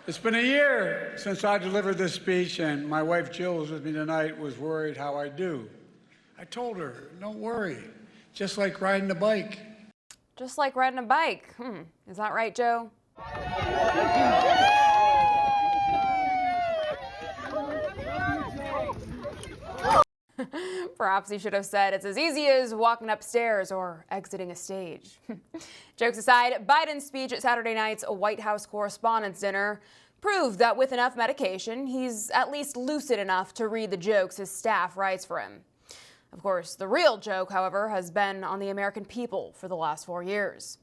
It's been a year since I delivered this speech, and my wife Jill, who's with me tonight, was worried how I do. I told her, don't worry, just like riding a bike. Just like riding a bike. Is that right, Joe? Perhaps he should have said it's as easy as walking upstairs or exiting a stage. Jokes aside, Biden's speech at Saturday night's White House Correspondents' dinner proved that with enough medication, he's at least lucid enough to read the jokes his staff writes for him. Of course, the real joke, however, has been on the American people for the last 4 years.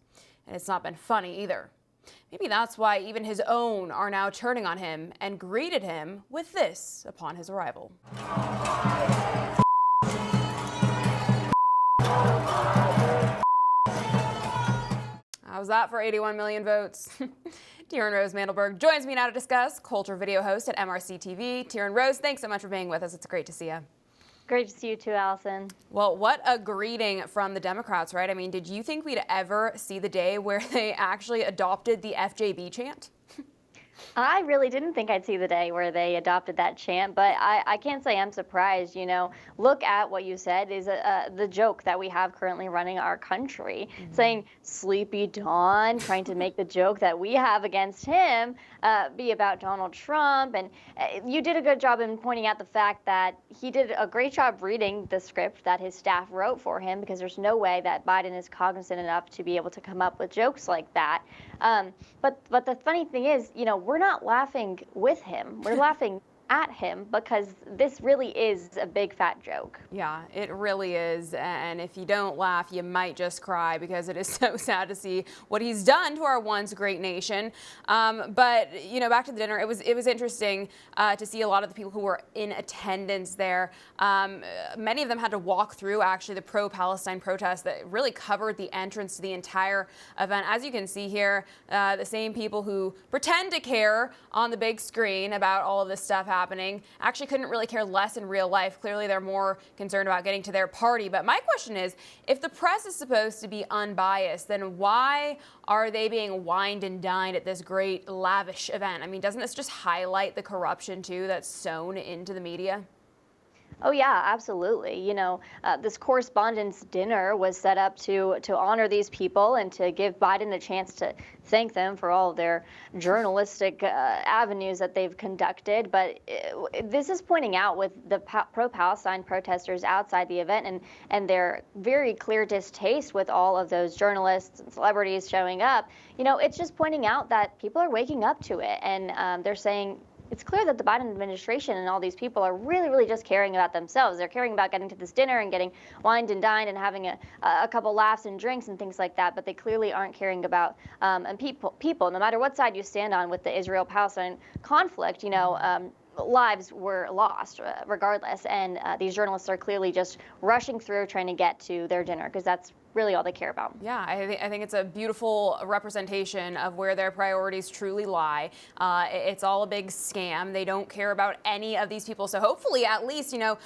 And it's not been funny either. Maybe that's why even his own are now turning on him and greeted him with this upon his arrival. How's that for 81 million votes? Tierin-Rose Mandelburg joins me now to discuss, culture video host at MRC-TV. Tierin-Rose, thanks so much for being with us. It's great to see you. Great to see you too, Allison. Well, what a greeting from the Democrats, right? I mean, did you think we'd ever see the day where they actually adopted the FJB chant? I really didn't think I'd see the day where they adopted that chant, but I can't say I'm surprised. You know, look at what you said is the joke that we have currently running our country, saying Sleepy Dawn, trying to make the joke that we have against him be about Donald Trump. And you did a good job in pointing out the fact that he did a great job reading the script that his staff wrote for him, because there's no way that Biden is cognizant enough to be able to come up with jokes like that. But the funny thing is, you know, we're not laughing with him. We're laughing at him because this really is a big fat joke. Yeah, it really is. And if you don't laugh, you might just cry, because it is so sad to see what he's done to our once great nation. But, you know, back to the dinner, it was interesting to see a lot of the people who were in attendance there. Many of them had to walk through actually the pro-Palestine protest that really covered the entrance to the entire event. As you can see here, the same people who pretend to care on the big screen about all of this stuff happening actually couldn't really care less in real life. Clearly, they're more concerned about getting to their party. But my question is, if the press is supposed to be unbiased, then why are they being wined and dined at this great lavish event? I mean, doesn't this just highlight the corruption, too, that's sown into the media? Oh, yeah, absolutely. You know, this Correspondents' dinner was set up to honor these people and to give Biden the chance to thank them for all of their journalistic avenues that they've conducted. But this is pointing out with the pro-Palestine protesters outside the event and their very clear distaste with all of those journalists and celebrities showing up. You know, it's just pointing out that people are waking up to it, and they're saying, it's clear that the Biden administration and all these people are really just caring about themselves. They're caring about getting to this dinner and getting wined and dined and having a couple laughs and drinks and things like that. But they clearly aren't caring about and people, no matter what side you stand on with the Israel-Palestine conflict, you know, lives were lost regardless. And these journalists are clearly just rushing through trying to get to their dinner, because that's really all they care about. Yeah, I think it's a beautiful representation of where their priorities truly lie. It's all a big scam. They don't care about any of these people. So hopefully, at least, you know,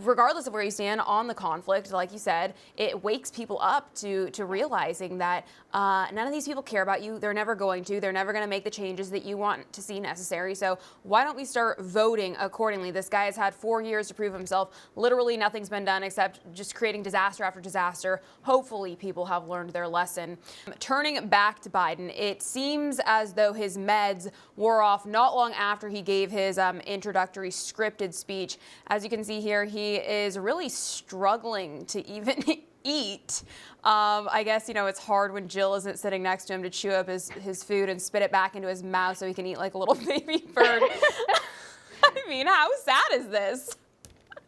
regardless of where you stand on the conflict, like you said, it wakes people up to realizing that none of these people care about you. They're never going to. They're never going to make the changes that you want to see necessary. So why don't we start voting accordingly? This guy has had 4 years to prove himself. Literally nothing's been done except just creating disaster after disaster. Hopefully people have learned their lesson. Turning back to Biden, it seems as though his meds wore off not long after he gave his introductory scripted speech. As you can see here, he is really struggling to even eat. I guess, you know, it's hard when Jill isn't sitting next to him to chew up his food and spit it back into his mouth so he can eat like a little baby bird. I mean, how sad is this?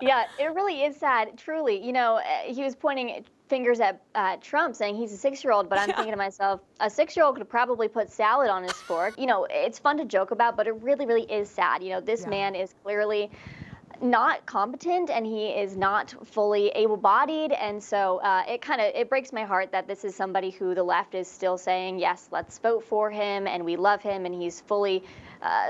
Yeah, it really is sad, truly. You know, he was pointing fingers at Trump, saying he's a 6-year-old, but I'm thinking to myself, a 6-year-old could probably put salad on his fork. You know, it's fun to joke about, but it really is sad. You know, this man is clearly not competent and he is not fully able-bodied, and so it breaks my heart that this is somebody who the left is still saying, yes, let's vote for him and we love him and he's fully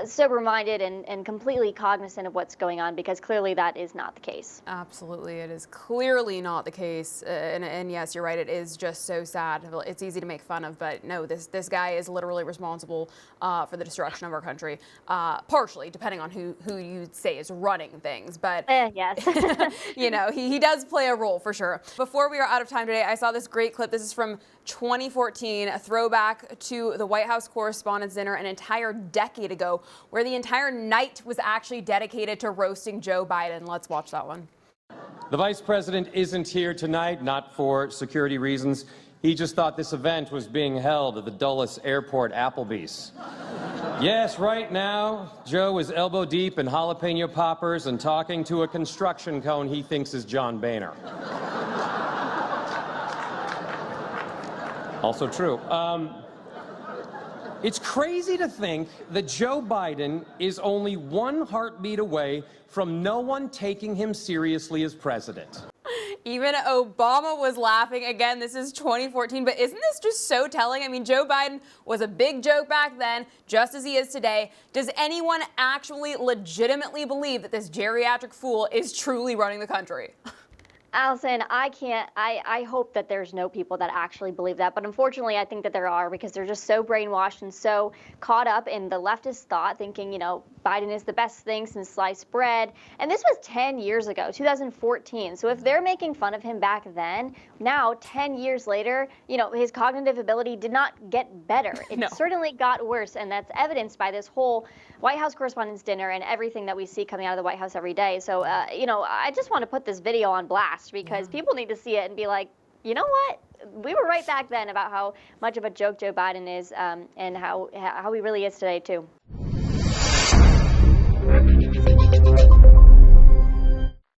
sober-minded and completely cognizant of what's going on, because clearly that is not the case. Absolutely, it is clearly not the case, and yes, you're right, it is just so sad. It's easy to make fun of, but no, this guy is literally responsible for the destruction of our country, partially, depending on who you say is running things, but Yes. you know, he does play a role for sure. Before we are out of time today, I saw this great clip. This is from 2014, a throwback to the White House Correspondents' Dinner an entire decade ago, where the entire night was actually dedicated to roasting Joe Biden. Let's watch that one. The Vice President isn't here tonight, not for security reasons. He just thought this event was being held at the Dulles Airport Applebee's. Yes, right now, Joe is elbow deep in jalapeno poppers and talking to a construction cone he thinks is John Boehner. Also true. It's crazy to think that Joe Biden is only one heartbeat away from no one taking him seriously as president. Even Obama was laughing. Again, this is 2014, but isn't this just so telling? I mean, Joe Biden was a big joke back then, just as he is today. Does anyone actually legitimately believe that this geriatric fool is truly running the country? Allison, I hope that there's no people that actually believe that, but unfortunately I think that there are, because they're just so brainwashed and so caught up in the leftist thought, thinking, you know, Biden is the best thing since sliced bread. And this was 10 years ago, 2014. So if they're making fun of him back then, now 10 years later, you know, his cognitive ability did not get better. It certainly got worse, and that's evidenced by this whole White House Correspondents' Dinner and everything that we see coming out of the White House every day. So, you know, I just want to put this video on blast, because people need to see it and be like, you know what? We were right back then about how much of a joke Joe Biden is, and how he really is today, too.